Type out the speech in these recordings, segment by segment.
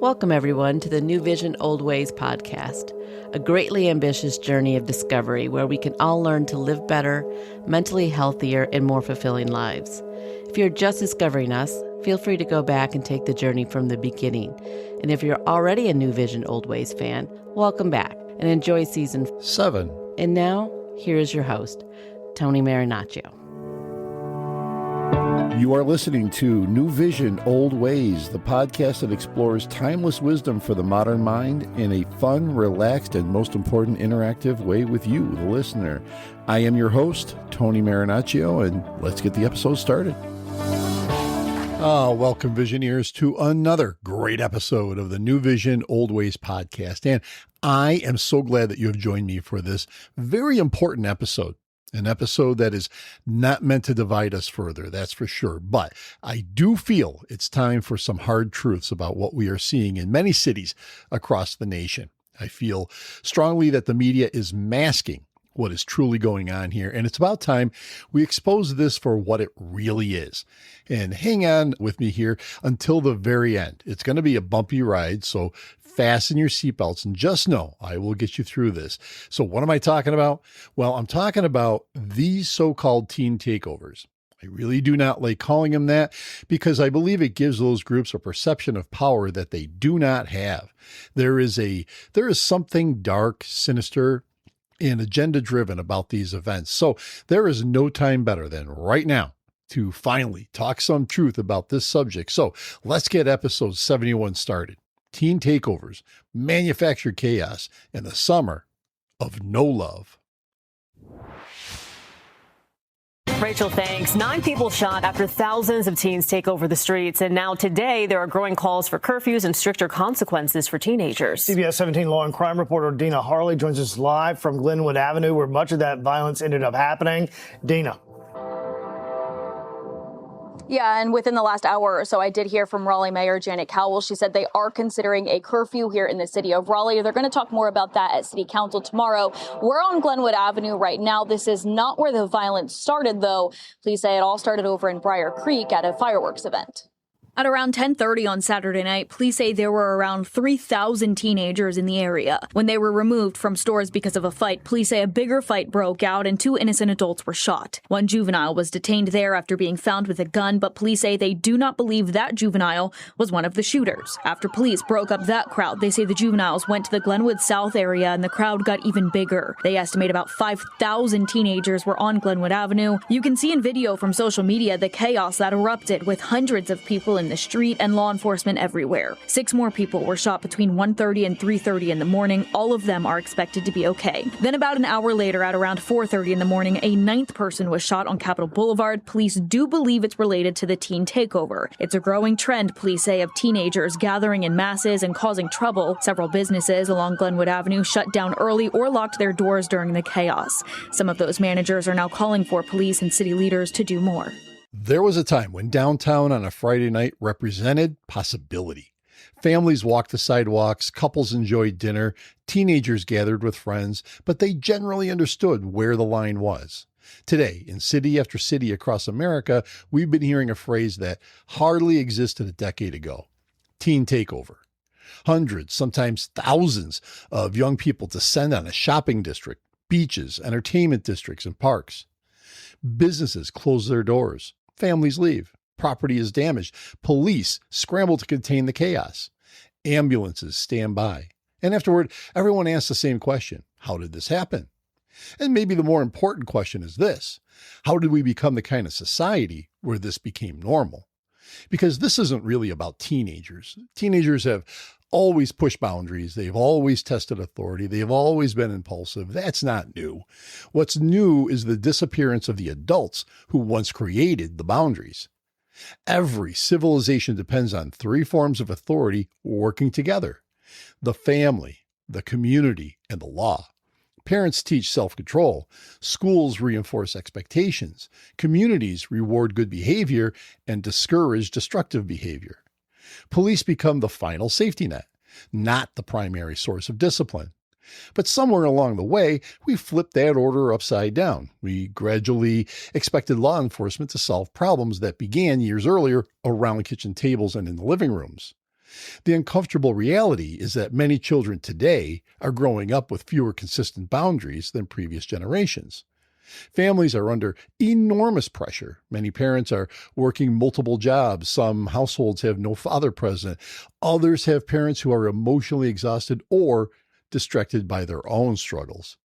Welcome, everyone, to the NewVision, OldWays podcast, a greatly ambitious journey of discovery where we can all learn to live better, mentally healthier, and more fulfilling lives. If you're just discovering us, feel free to go back and take the journey from the beginning. And if you're already a NewVision, OldWays fan, welcome back and enjoy season 7. And now, here is your host, Tony Marinaccio. You are listening to NewVision, OldWays, the podcast that explores timeless wisdom for the modern mind in a fun, relaxed, and most important, interactive way with you, the listener. I am your host, Tony Marinaccio, and let's get the episode started. Welcome, Visioneers, to another great episode of the NewVision, OldWays podcast. And I am so glad that you have joined me for this very important episode. An episode that is not meant to divide us further, that's for sure. But I do feel it's time for some hard truths about what we are seeing in many cities across the nation. I feel strongly that the media is masking what is truly going on here, and it's about time we expose this for what it really is. And hang on with me here until the very end. It's going to be a bumpy ride, so fasten your seatbelts and just know I will get you through this. So what am I talking about? Well, I'm talking about these so-called teen takeovers. I really do not like calling them that because I believe it gives those groups a perception of power that they do not have. There is something dark, sinister, and agenda-driven about these events. So there is no time better than right now to finally talk some truth about this subject. So let's get episode 71 started. Teen takeovers, manufactured chaos, and the summer of no love. Rachel, thanks. 9 people shot after thousands of teens take over the streets. And now today, there are growing calls for curfews and stricter consequences for teenagers. CBS 17 law and crime reporter Dina Harley joins us live from Glenwood Avenue, where much of that violence ended up happening. Dina. Yeah, and within the last hour or so, I did hear from Raleigh Mayor Janet Cowell. She said they are considering a curfew here in the city of Raleigh. They're going to talk more about that at City Council tomorrow. We're on Glenwood Avenue right now. This is not where the violence started, though. Police say it all started over in Briar Creek at a fireworks event. At around 10:30 on Saturday night, police say there were around 3,000 teenagers in the area. When they were removed from stores because of a fight, police say a bigger fight broke out and 2 innocent adults were shot. One juvenile was detained there after being found with a gun, but police say they do not believe that juvenile was one of the shooters. After police broke up that crowd, they say the juveniles went to the Glenwood South area and the crowd got even bigger. They estimate about 5,000 teenagers were on Glenwood Avenue. You can see in video from social media the chaos that erupted with hundreds of people in the street and law enforcement everywhere. 6 more people were shot between 1:30 and 3:30 in the morning. All of them are expected to be okay. Then about an hour later, at around 4:30 in the morning, a 9th person was shot on Capitol Boulevard. Police do believe it's related to the teen takeover. It's a growing trend, police say, of teenagers gathering in masses and causing trouble. Several businesses along Glenwood Avenue shut down early or locked their doors during the chaos. Some of those managers are now calling for police and city leaders to do more. There was a time when downtown on a Friday night represented possibility. Families walked the sidewalks, couples enjoyed dinner, teenagers gathered with friends, but they generally understood where the line was. Today, in city after city across America, we've been hearing a phrase that hardly existed a decade ago: teen takeover. Hundreds, sometimes thousands of young people descend on a shopping district, beaches, entertainment districts, and parks. Businesses close their doors. Families leave. Property is damaged. Police scramble to contain the chaos. Ambulances stand by. And afterward, everyone asks the same question: how did this happen? And maybe the more important question is this: how did we become the kind of society where this became normal? Because this isn't really about teenagers. Teenagers have always pushed boundaries. They've always tested authority. They've always been impulsive. That's not new. What's new is the disappearance of the adults who once created the boundaries. Every civilization depends on 3 forms of authority working together: the family, the community, and the law. Parents teach self-control. Schools reinforce expectations. Communities reward good behavior and discourage destructive behavior. Police become the final safety net, not the primary source of discipline. But somewhere along the way, we flipped that order upside down. We gradually expected law enforcement to solve problems that began years earlier around kitchen tables and in the living rooms. The uncomfortable reality is that many children today are growing up with fewer consistent boundaries than previous generations. Families are under enormous pressure. Many parents are working multiple jobs. Some households have no father present. Others have parents who are emotionally exhausted or distracted by their own struggles.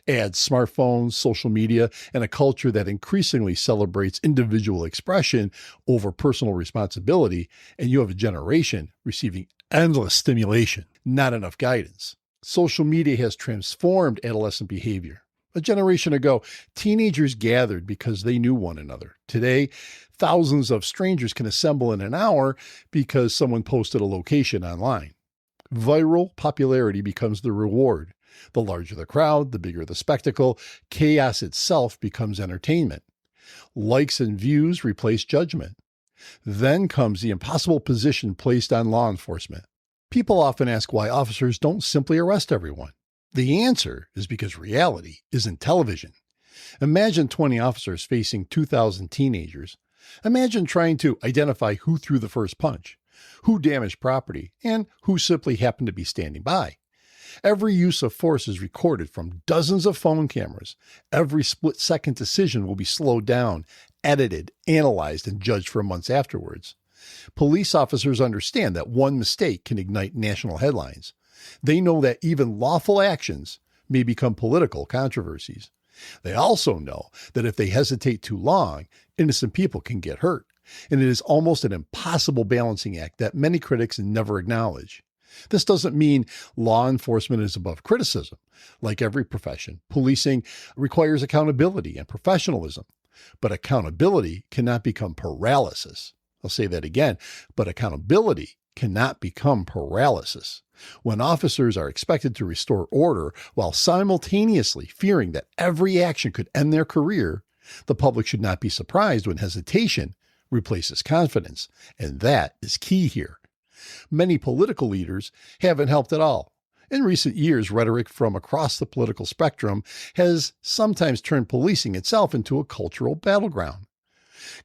Add smartphones, social media, and a culture that increasingly celebrates individual expression over personal responsibility, and you have a generation receiving endless stimulation, not enough guidance. Social media has transformed adolescent behavior. A generation ago, teenagers gathered because they knew one another. Today, thousands of strangers can assemble in an hour because someone posted a location online. Viral popularity becomes the reward. The larger the crowd, the bigger the spectacle. Chaos itself becomes entertainment. Likes and views replace judgment. Then comes the impossible position placed on law enforcement. People often ask why officers don't simply arrest everyone. The answer is because reality isn't television. Imagine 20 officers facing 2,000 teenagers. Imagine trying to identify who threw the first punch, who damaged property, and who simply happened to be standing by. Every use of force is recorded from dozens of phone cameras. Every split-second decision will be slowed down, edited, analyzed, and judged for months afterwards. Police officers understand that one mistake can ignite national headlines. They know that even lawful actions may become political controversies. They also know that if they hesitate too long, innocent people can get hurt, and it is almost an impossible balancing act that many critics never acknowledge. This doesn't mean law enforcement is above criticism. Like every profession, policing requires accountability and professionalism. But accountability cannot become paralysis. I'll say that again, but accountability cannot become paralysis. When officers are expected to restore order while simultaneously fearing that every action could end their career, the public should not be surprised when hesitation replaces confidence. And that is key here. Many political leaders haven't helped at all. In recent years, rhetoric from across the political spectrum has sometimes turned policing itself into a cultural battleground.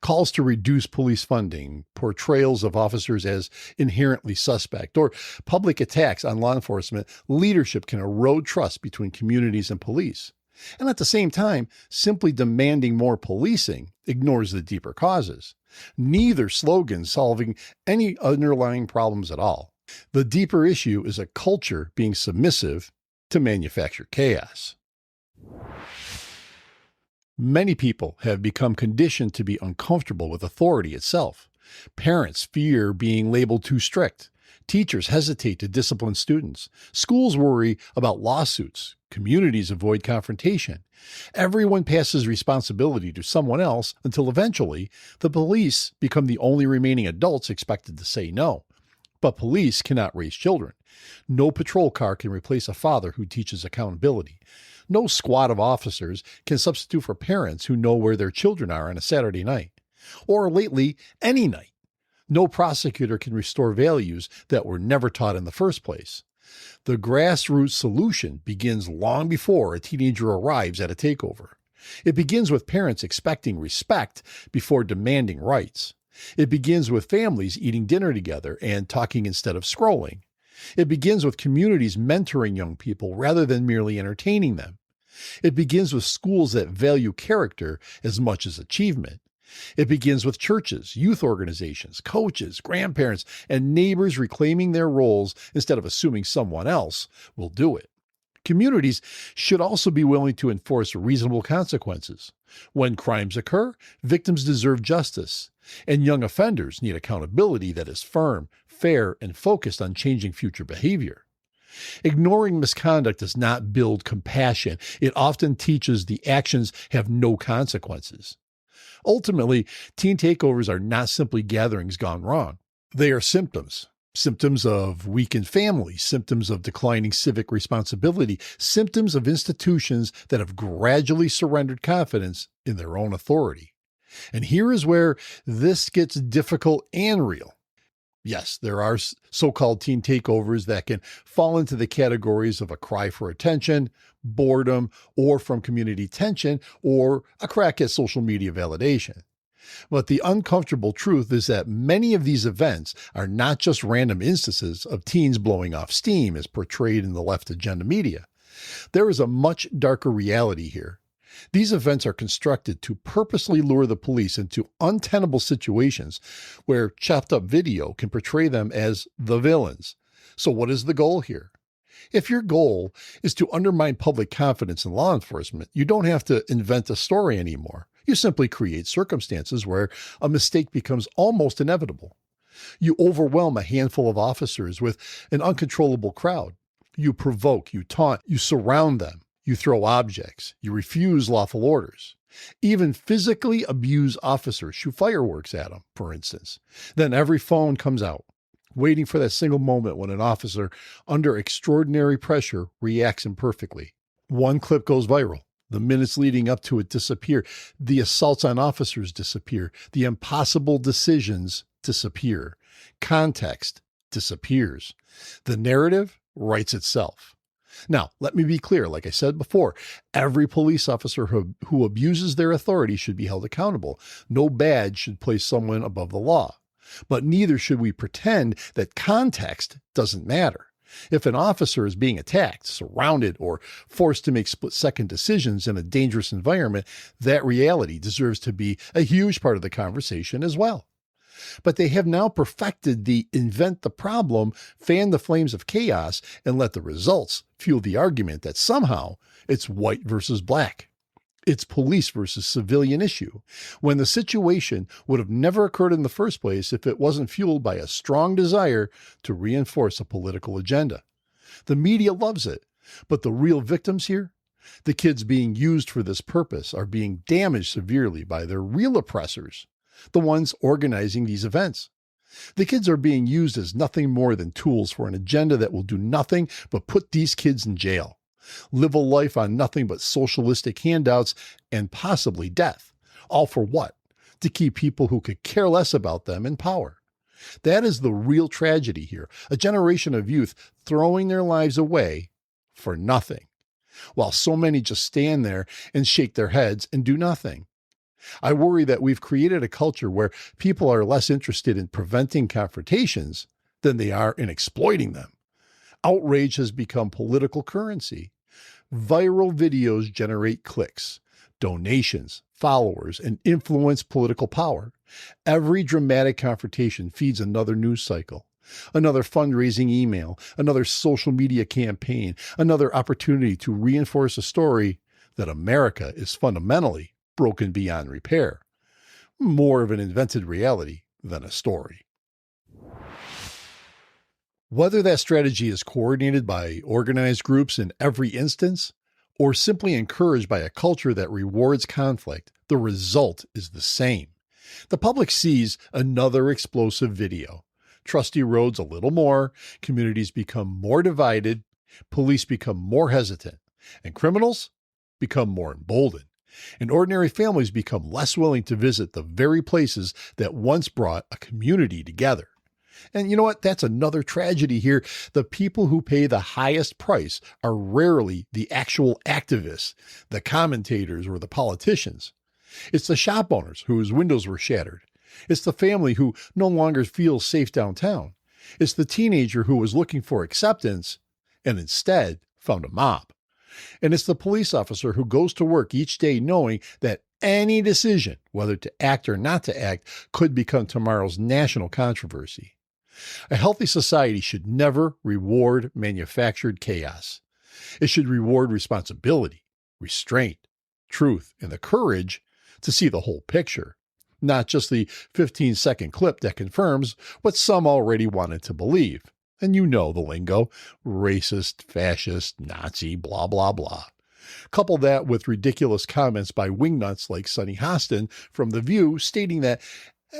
Calls to reduce police funding, portrayals of officers as inherently suspect, or public attacks on law enforcement leadership can erode trust between communities and police. And at the same time, simply demanding more policing ignores the deeper causes. Neither slogan solving any underlying problems at all. The deeper issue is a culture being submissive to manufacture chaos. Many people have become conditioned to be uncomfortable with authority itself. Parents fear being labeled too strict. Teachers hesitate to discipline students. Schools worry about lawsuits. Communities avoid confrontation. Everyone passes responsibility to someone else until eventually the police become the only remaining adults expected to say no. But police cannot raise children. No patrol car can replace a father who teaches accountability. No squad of officers can substitute for parents who know where their children are on a Saturday night, or lately, any night. No prosecutor can restore values that were never taught in the first place. The grassroots solution begins long before a teenager arrives at a takeover. It begins with parents expecting respect before demanding rights. It begins with families eating dinner together and talking instead of scrolling. It begins with communities mentoring young people rather than merely entertaining them. It begins with schools that value character as much as achievement. It begins with churches, youth organizations, coaches, grandparents, and neighbors reclaiming their roles instead of assuming someone else will do it. Communities should also be willing to enforce reasonable consequences. When crimes occur, victims deserve justice, and young offenders need accountability that is firm, fair, and focused on changing future behavior. Ignoring misconduct does not build compassion. It often teaches the actions have no consequences. Ultimately, teen takeovers are not simply gatherings gone wrong. They are symptoms. Symptoms of weakened families, symptoms of declining civic responsibility, symptoms of institutions that have gradually surrendered confidence in their own authority. And here is where this gets difficult and real. Yes, there are so-called teen takeovers that can fall into the categories of a cry for attention, boredom, or from community tension, or a crack at social media validation. But the uncomfortable truth is that many of these events are not just random instances of teens blowing off steam as portrayed in the left agenda media. There is a much darker reality here. These events are constructed to purposely lure the police into untenable situations where chopped up video can portray them as the villains. So what is the goal here? If your goal is to undermine public confidence in law enforcement, you don't have to invent a story anymore. You simply create circumstances where a mistake becomes almost inevitable. You overwhelm a handful of officers with an uncontrollable crowd. You provoke, you taunt, you surround them. You throw objects. You refuse lawful orders. Even physically abuse officers, shoot fireworks at them, for instance. Then every phone comes out, waiting for that single moment when an officer, under extraordinary pressure, reacts imperfectly. One clip goes viral. The minutes leading up to it disappear. The assaults on officers disappear. The impossible decisions disappear. Context disappears. The narrative writes itself. Now, let me be clear. Like I said before, every police officer who abuses their authority should be held accountable. No badge should place someone above the law. But neither should we pretend that context doesn't matter. If an officer is being attacked, surrounded, or forced to make split-second decisions in a dangerous environment, that reality deserves to be a huge part of the conversation as well. But they have now perfected the invent the problem, fan the flames of chaos, and let the results fuel the argument that somehow it's white versus black. It's police versus civilian issue, when the situation would have never occurred in the first place if it wasn't fueled by a strong desire to reinforce a political agenda. The media loves it, but the real victims here, the kids being used for this purpose, are being damaged severely by their real oppressors, the ones organizing these events. The kids are being used as nothing more than tools for an agenda that will do nothing but put these kids in jail. Live a life on nothing but socialistic handouts and possibly death. All for what? To keep people who could care less about them in power. That is the real tragedy here. A generation of youth throwing their lives away for nothing, while so many just stand there and shake their heads and do nothing. I worry that we've created a culture where people are less interested in preventing confrontations than they are in exploiting them. Outrage has become political currency. Viral videos generate clicks, donations, followers, and influence political power. Every dramatic confrontation feeds another news cycle, another fundraising email, another social media campaign, another opportunity to reinforce a story that America is fundamentally broken beyond repair. More of an invented reality than a story. Whether that strategy is coordinated by organized groups in every instance, or simply encouraged by a culture that rewards conflict, the result is the same. The public sees another explosive video. Trusty roads a little more, communities become more divided, police become more hesitant, and criminals become more emboldened. And ordinary families become less willing to visit the very places that once brought a community together. And you know what? That's another tragedy here. The people who pay the highest price are rarely the actual activists, the commentators, or the politicians. It's the shop owners whose windows were shattered. It's the family who no longer feels safe downtown. It's the teenager who was looking for acceptance and instead found a mob. And it's the police officer who goes to work each day knowing that any decision, whether to act or not to act, could become tomorrow's national controversy. A healthy society should never reward manufactured chaos. It should reward responsibility, restraint, truth, and the courage to see the whole picture, not just the 15-second clip that confirms what some already wanted to believe. And you know the lingo: racist, fascist, Nazi, blah, blah, blah. Couple that with ridiculous comments by wingnuts like Sonny Hostin from The View stating that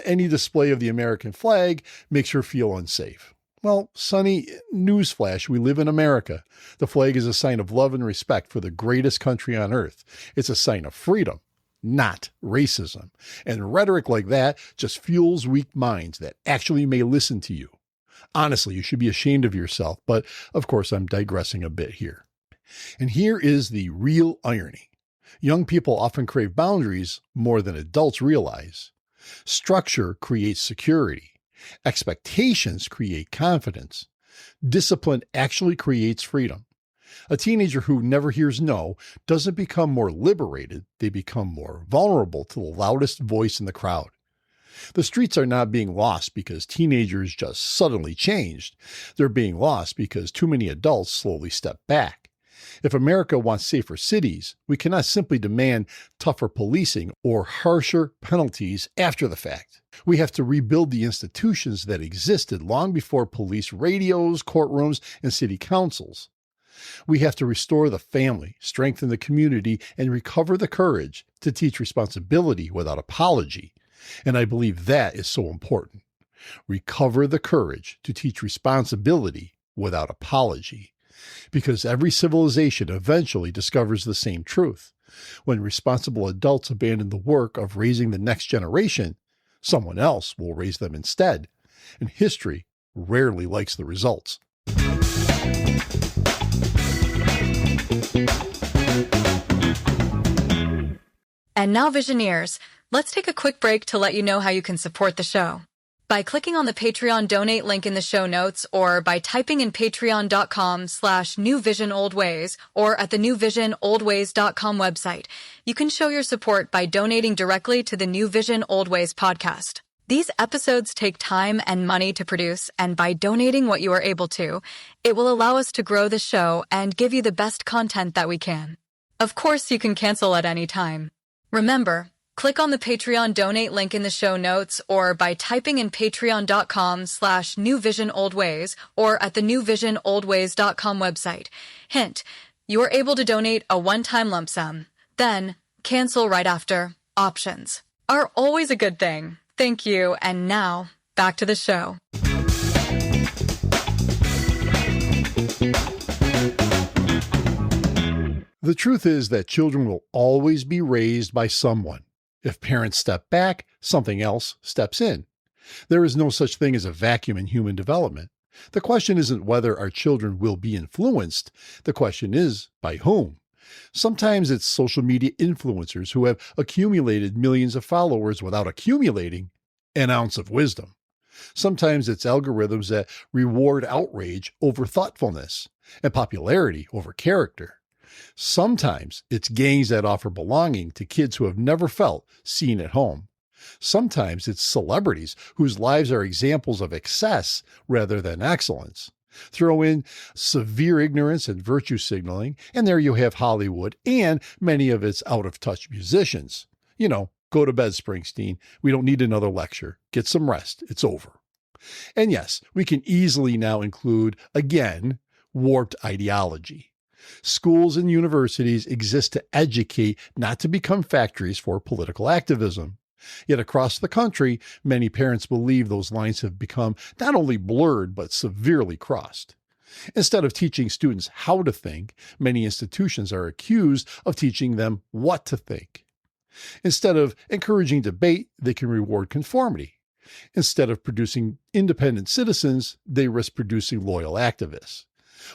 any display of the American flag makes her feel unsafe. Well, Sonny, newsflash, we live in America. The flag is a sign of love and respect for the greatest country on earth. It's a sign of freedom, not racism. And rhetoric like that just fuels weak minds that actually may listen to you. Honestly, you should be ashamed of yourself, but of course I'm digressing a bit here. And here is the real irony. Young people often crave boundaries more than adults realize. Structure creates security. Expectations create confidence. Discipline actually creates freedom. A teenager who never hears no doesn't become more liberated, they become more vulnerable to the loudest voice in the crowd. The streets are not being lost because teenagers just suddenly changed. They're being lost because too many adults slowly step back. If America wants safer cities, we cannot simply demand tougher policing or harsher penalties after the fact. We have to rebuild the institutions that existed long before police radios, courtrooms, and city councils. We have to restore the family, strengthen the community, and recover the courage to teach responsibility without apology. And I believe that is so important. Recover the courage to teach responsibility without apology. Because every civilization eventually discovers the same truth. When responsible adults abandon the work of raising the next generation, someone else will raise them instead. And history rarely likes the results. And now, Visioneers, let's take a quick break to let you know how you can support the show. By clicking on the Patreon donate link in the show notes, or by typing in patreon.com/NewVisionOldWays, or at the NewVisionOldWays.com website, you can show your support by donating directly to the New Vision Old Ways podcast. These episodes take time and money to produce, and by donating what you are able to, it will allow us to grow the show and give you the best content that we can. Of course, you can cancel at any time. Remember, click on the Patreon donate link in the show notes, or by typing in patreon.com/NewVisionOldWays, or at the NewVisionOldWays.com website. Hint, you are able to donate a one-time lump sum. Then, cancel right after. Options are always a good thing. Thank you, and now, back to the show. The truth is that children will always be raised by someone. If parents step back, something else steps in. There is no such thing as a vacuum in human development. The question isn't whether our children will be influenced. The question is, by whom? Sometimes it's social media influencers who have accumulated millions of followers without accumulating an ounce of wisdom. Sometimes it's algorithms that reward outrage over thoughtfulness and popularity over character. Sometimes it's gangs that offer belonging to kids who have never felt seen at home. Sometimes it's celebrities whose lives are examples of excess rather than excellence. Throw in severe ignorance and virtue signaling, and there you have Hollywood and many of its out-of-touch musicians. You know, go to bed, Springsteen. We don't need another lecture. Get some rest. It's over. And yes, we can easily now include, again, warped ideology. Schools and universities exist to educate, not to become factories for political activism. Yet across the country, many parents believe those lines have become not only blurred, but severely crossed. Instead of teaching students how to think, many institutions are accused of teaching them what to think. Instead of encouraging debate, they can reward conformity. Instead of producing independent citizens, they risk producing loyal activists.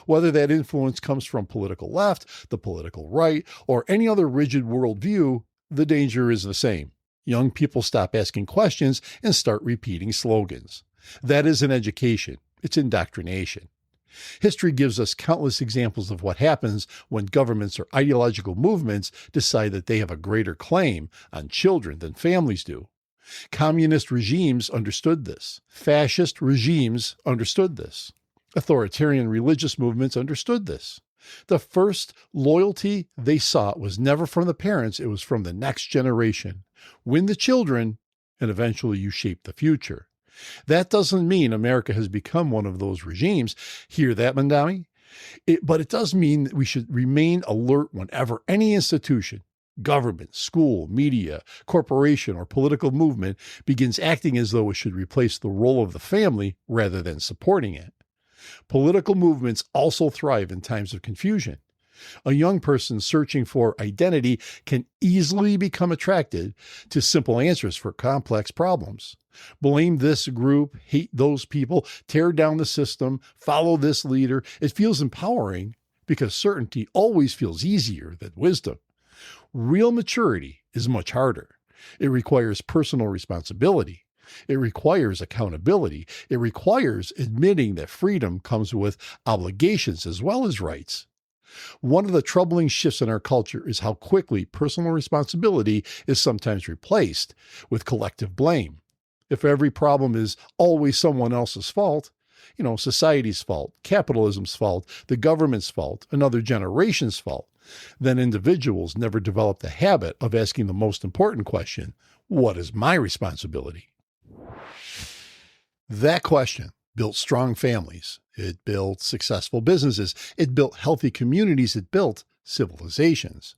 Whether that influence comes from political left, the political right, or any other rigid worldview, the danger is the same. Young people stop asking questions and start repeating slogans. That isn't education, it's indoctrination. History gives us countless examples of what happens when governments or ideological movements decide that they have a greater claim on children than families do. Communist regimes understood this. Fascist regimes understood this. Authoritarian religious movements understood this. The first loyalty they sought was never from the parents, it was from the next generation. Win the children, and eventually you shape the future. That doesn't mean America has become one of those regimes. Hear that, Mandami? But it does mean that we should remain alert whenever any institution, government, school, media, corporation, or political movement begins acting as though it should replace the role of the family rather than supporting it. Political movements also thrive in times of confusion. A young person searching for identity can easily become attracted to simple answers for complex problems. Blame this group, hate those people, tear down the system, follow this leader. It feels empowering because certainty always feels easier than wisdom. Real maturity is much harder. It requires personal responsibility. It requires accountability. It requires admitting that freedom comes with obligations as well as rights. One of the troubling shifts in our culture is how quickly personal responsibility is sometimes replaced with collective blame. If every problem is always someone else's fault, society's fault, capitalism's fault, the government's fault, another generation's fault, then individuals never develop the habit of asking the most important question, what is my responsibility? That question built strong families. It built successful businesses. It built healthy communities. It built civilizations.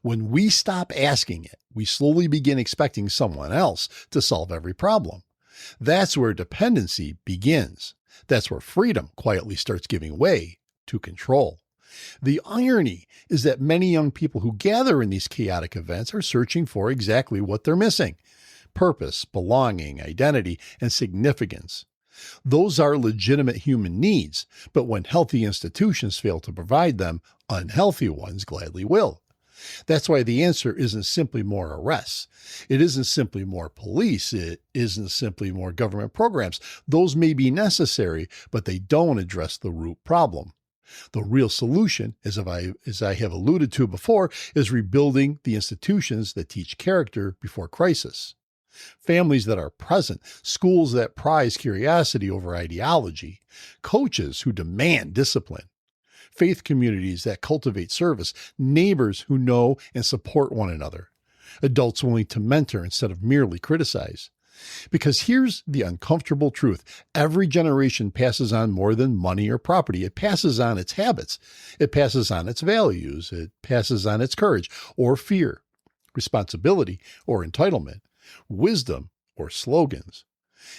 When we stop asking it, we slowly begin expecting someone else to solve every problem. That's where dependency begins. That's where freedom quietly starts giving way to control. The irony is that many young people who gather in these chaotic events are searching for exactly what they're missing: purpose, belonging, identity, and significance. Those are legitimate human needs, but when healthy institutions fail to provide them, unhealthy ones gladly will. That's why the answer isn't simply more arrests. It isn't simply more police. It isn't simply more government programs. Those may be necessary, but they don't address the root problem. The real solution, as I have alluded to before, is rebuilding the institutions that teach character before crisis. Families that are present, schools that prize curiosity over ideology, coaches who demand discipline, faith communities that cultivate service, neighbors who know and support one another, adults willing to mentor instead of merely criticize. Because here's the uncomfortable truth. Every generation passes on more than money or property. It passes on its habits. It passes on its values. It passes on its courage or fear, responsibility or entitlement, wisdom or slogans.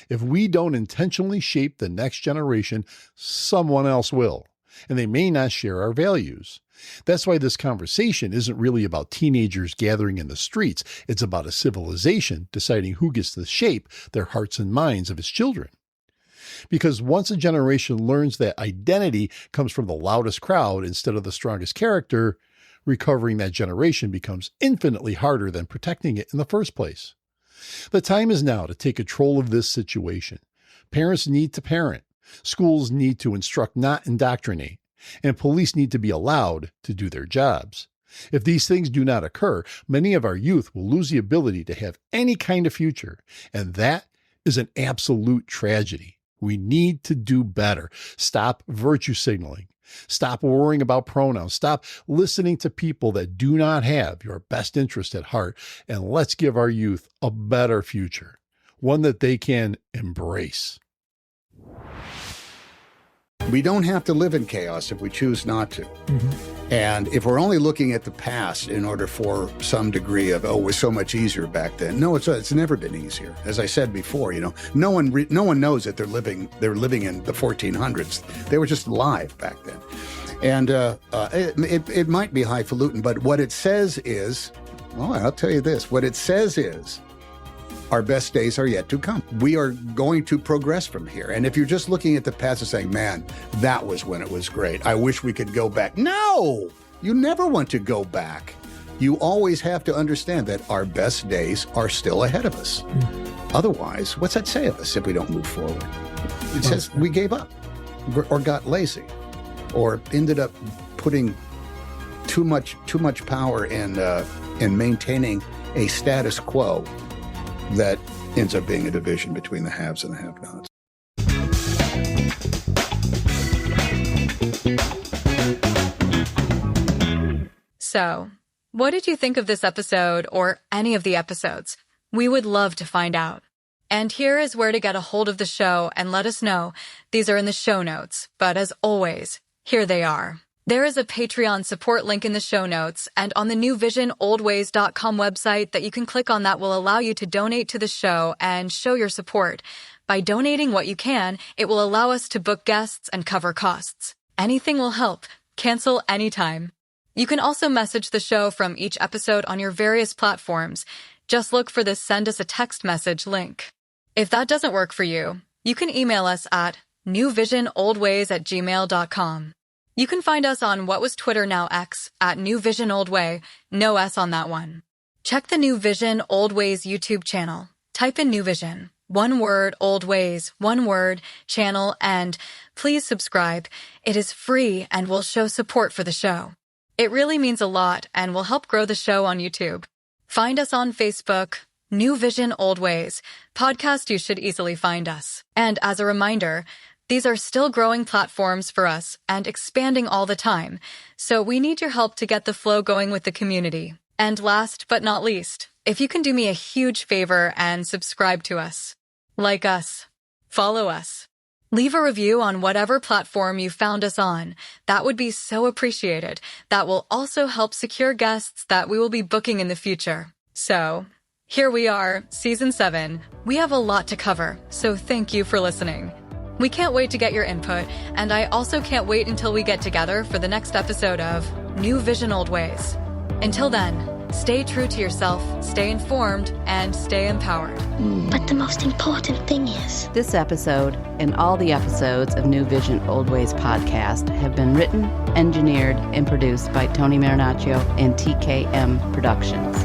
If we don't intentionally shape the next generation, someone else will, and they may not share our values. That's why this conversation isn't really about teenagers gathering in the streets. It's about a civilization deciding who gets to shape their hearts and minds of its children. Because once a generation learns that identity comes from the loudest crowd instead of the strongest character, recovering that generation becomes infinitely harder than protecting it in the first place. The time is now to take control of this situation. Parents need to parent. Schools need to instruct, not indoctrinate. And police need to be allowed to do their jobs. If these things do not occur, many of our youth will lose the ability to have any kind of future. And that is an absolute tragedy. We need to do better. Stop virtue signaling. Stop worrying about pronouns. Stop listening to people that do not have your best interest at heart. And let's give our youth a better future, one that they can embrace. We don't have to live in chaos if we choose not to. Mm-hmm. And if we're only looking at the past in order for some degree of, it was so much easier back then. No, it's never been easier. As I said before, no one knows that they're living in the 1400s. They were just alive back then. And it might be highfalutin, but what it says is, well, I'll tell you this, what it says is, our best days are yet to come. We are going to progress from here. And if you're just looking at the past and saying, man, that was when it was great, I wish we could go back. No, you never want to go back. You always have to understand that our best days are still ahead of us. Otherwise, what's that say of us if we don't move forward? It says we gave up or got lazy or ended up putting too much power in maintaining a status quo that ends up being a division between the haves and the have-nots. So, what did you think of this episode or any of the episodes? We would love to find out. And here is where to get a hold of the show and let us know. These are in the show notes, but as always, here they are. There is a Patreon support link in the show notes and on the NewVision OldWays.com website that you can click on that will allow you to donate to the show and show your support. By donating what you can, it will allow us to book guests and cover costs. Anything will help. Cancel anytime. You can also message the show from each episode on your various platforms. Just look for the Send Us a Text Message link. If that doesn't work for you, you can email us at newvisionoldways@gmail.com. You can find us on what was Twitter, now X, at NewVisionOldWay, no S on that one. Check the New Vision Old Ways YouTube channel. Type in New Vision, one word, Old Ways, one word, channel, and please subscribe. It is free and will show support for the show. It really means a lot and will help grow the show on YouTube. Find us on Facebook, New Vision Old Ways, podcast. You should easily find us. And as a reminder, these are still growing platforms for us and expanding all the time, so we need your help to get the flow going with the community. And last but not least, if you can do me a huge favor and subscribe to us, like us, follow us, leave a review on whatever platform you found us on. That would be so appreciated. That will also help secure guests that we will be booking in the future. So, here we are, Season 7. We have a lot to cover, so thank you for listening. We can't wait to get your input, and I also can't wait until we get together for the next episode of New Vision Old Ways. Until then, stay true to yourself, stay informed, and stay empowered. But the most important thing is... This episode and all the episodes of New Vision Old Ways podcast have been written, engineered, and produced by Tony Marinaccio and TKM Productions.